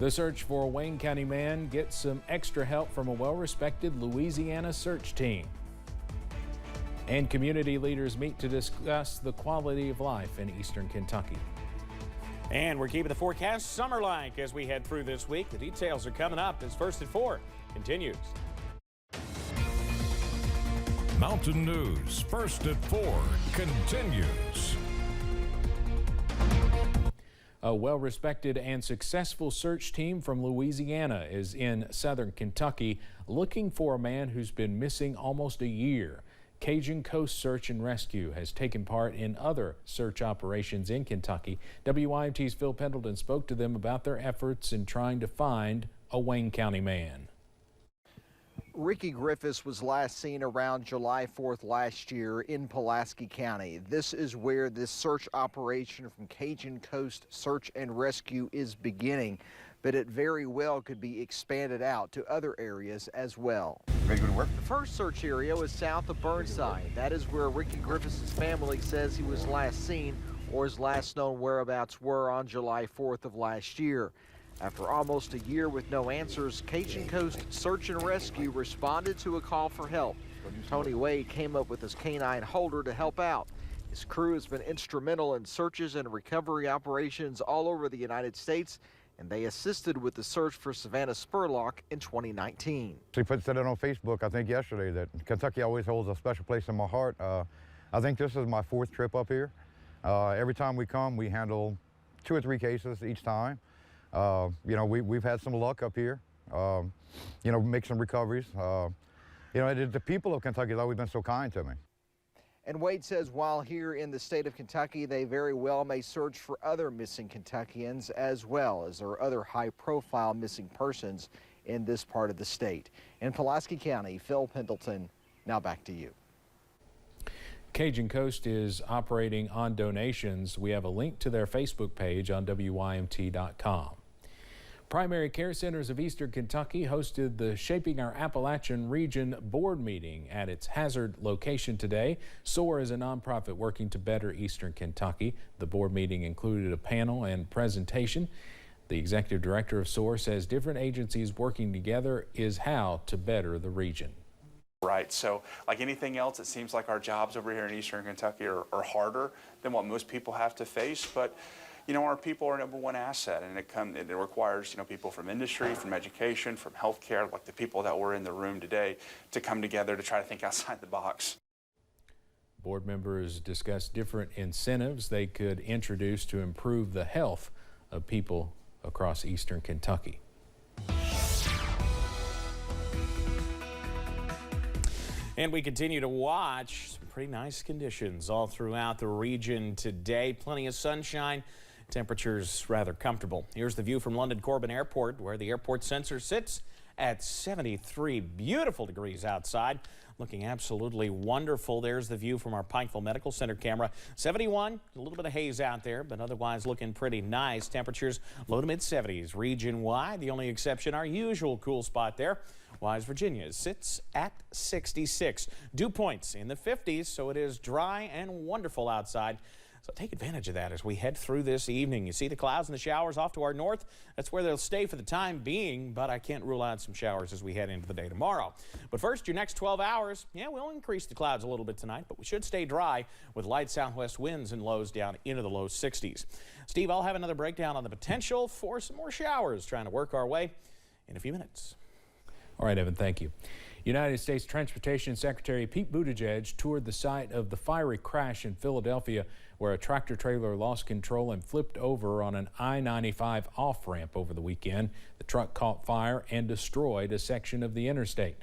The search for a Wayne County man gets some extra help from a well-respected Louisiana search team. And community leaders meet to discuss the quality of life in eastern Kentucky. And we're keeping the forecast summer-like as we head through this week. The details are coming up as First at 4 continues. Mountain News First at 4 continues. A well-respected and successful search team from Louisiana is in southern Kentucky looking for a man who's been missing almost a year. Cajun Coast Search and Rescue has taken part in other search operations in Kentucky. WYMT's Phil Pendleton spoke to them about their efforts in trying to find a Wayne County man. Ricky Griffiths was last seen around July 4th last year in Pulaski County. This is where this search operation from Cajun Coast Search and Rescue is beginning, but it very well could be expanded out to other areas as well. Ready to go to work? The first search area was south of Burnside. That is where Ricky Griffiths' family says he was last seen, or his last known whereabouts were on July 4th of last year. After almost a year with no answers, Cajun Coast Search and Rescue responded to a call for help. Tony Wade came up with his canine holder to help out. His crew has been instrumental in searches and recovery operations all over the United States, and they assisted with the search for Savannah Spurlock in 2019. She said it on Facebook, I think yesterday, that Kentucky always holds a special place in my heart. I think this is my 4th trip up here. Every time we come, we handle 2 or 3 cases each time. You know, we've had some luck up here, you know, make some recoveries. You know, the people of Kentucky have always been so kind to me. And Wade says while here in the state of Kentucky, they very well may search for other missing Kentuckians as well, as there are other high-profile missing persons in this part of the state. In Pulaski County, Phil Pendleton, now back to you. Cajun Coast is operating on donations. We have a link to their Facebook page on WYMT.com. Primary Care Centers of Eastern Kentucky hosted the Shaping Our Appalachian Region board meeting at its Hazard location today. SOAR is a nonprofit working to better Eastern Kentucky. The board meeting included a panel and presentation. The executive director of SOAR says different agencies working together is how to better the region. Right, so like anything else, it seems like our jobs over here in Eastern Kentucky are harder than what most people have to face, but you know, our people are our #1 asset, and it requires, you know, people from industry, from education, from healthcare, like the people that were in the room today, to come together to try to think outside the box. Board members discussed different incentives they could introduce to improve the health of people across Eastern Kentucky. And we continue to watch some pretty nice conditions all throughout the region today. Plenty of sunshine. Temperatures rather comfortable. Here's the view from London Corbin Airport, where the airport sensor sits at 73 beautiful degrees outside. Looking absolutely wonderful. There's the view from our Pikeville Medical Center camera. 71, a little bit of haze out there, but otherwise looking pretty nice. Temperatures low to mid 70s region-wide. The only exception, our usual cool spot there. Wise, Virginia sits at 66. Dew points in the 50s, so it is dry and wonderful outside. So take advantage of that as we head through this evening. You see the clouds and the showers off to our north. That's where they'll stay for the time being, but I can't rule out some showers as we head into the day tomorrow. But first, your next 12 hours, yeah, we'll increase the clouds a little bit tonight, but we should stay dry with light southwest winds and lows down into the low 60s. Steve, I'll have another breakdown on the potential for some more showers trying to work our way in a few minutes. All right, Evan, thank you. United States Transportation Secretary Pete Buttigieg toured the site of the fiery crash in Philadelphia, where a tractor trailer lost control and flipped over on an I-95 off-ramp over the weekend. The truck caught fire and destroyed a section of the interstate.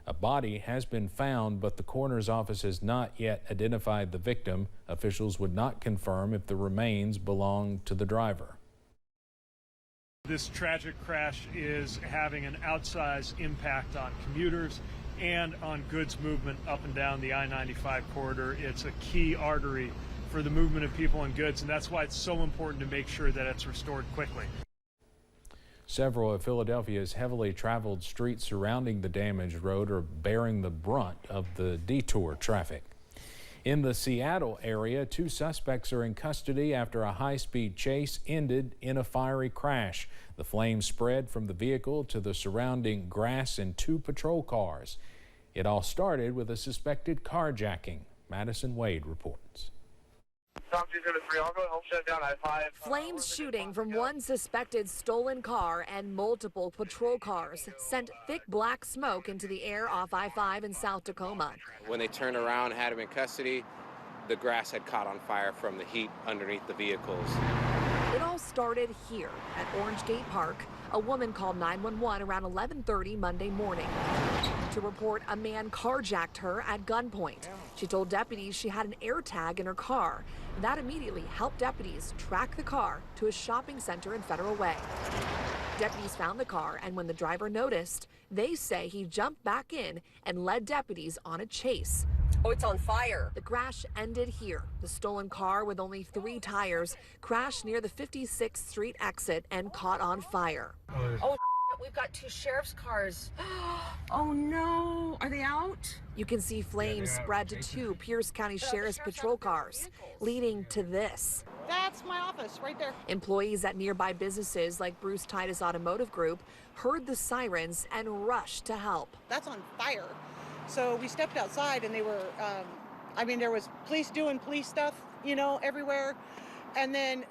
A body has been found, but the coroner's office has not yet identified the victim. Officials would not confirm if the remains belong to the driver. This tragic crash is having an outsized impact on commuters and on goods movement up and down the I-95 corridor. It's a key artery for the movement of people and goods, and that's why it's so important to make sure that it's restored quickly. Several of Philadelphia's heavily traveled streets surrounding the damaged road are bearing the brunt of the detour traffic. In the Seattle area, 2 suspects are in custody after a high-speed chase ended in a fiery crash. The flames spread from the vehicle to the surrounding grass and 2 patrol cars. It all started with a suspected carjacking. Madison Wade reports. Flames shooting from one suspected stolen car and multiple patrol cars sent thick black smoke into the air off I-5 in South Tacoma. When they turned around and had him in custody, the grass had caught on fire from the heat underneath the vehicles. It all started here at Orange Gate Park. A woman called 911 around 11:30 Monday morning to report a man carjacked her at gunpoint. She told deputies she had an air tag in her car. That immediately helped deputies track the car to a shopping center in Federal Way. Deputies found the car, and when the driver noticed, they say he jumped back in and led deputies on a chase. Oh, it's on fire. The crash ended here. The stolen car with only 3 tires crashed near the 56th Street exit and caught on fire. Oh, we've got 2 sheriff's cars. Oh no, are they out? You can see flames spread to 2 Pierce County Sheriff's Patrol cars, leading to this. That's my office right there. Employees at nearby businesses like Bruce Titus Automotive Group heard the sirens and rushed to help. That's on fire. So we stepped outside and they were, there was police doing police stuff, everywhere. And then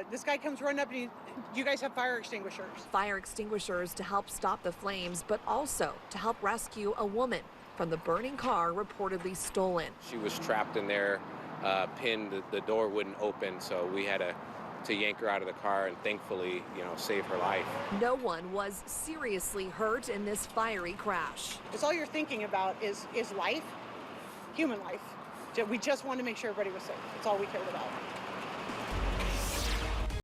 this guy comes running up and you guys have fire extinguishers. Fire extinguishers to help stop the flames, but also to help rescue a woman from the burning car reportedly stolen. She was trapped in there, pinned, the door wouldn't open, so we had to yank her out of the car and thankfully, save her life. No one was seriously hurt in this fiery crash. It's all you're thinking about is life, human life. We just wanted to make sure everybody was safe. That's all we cared about.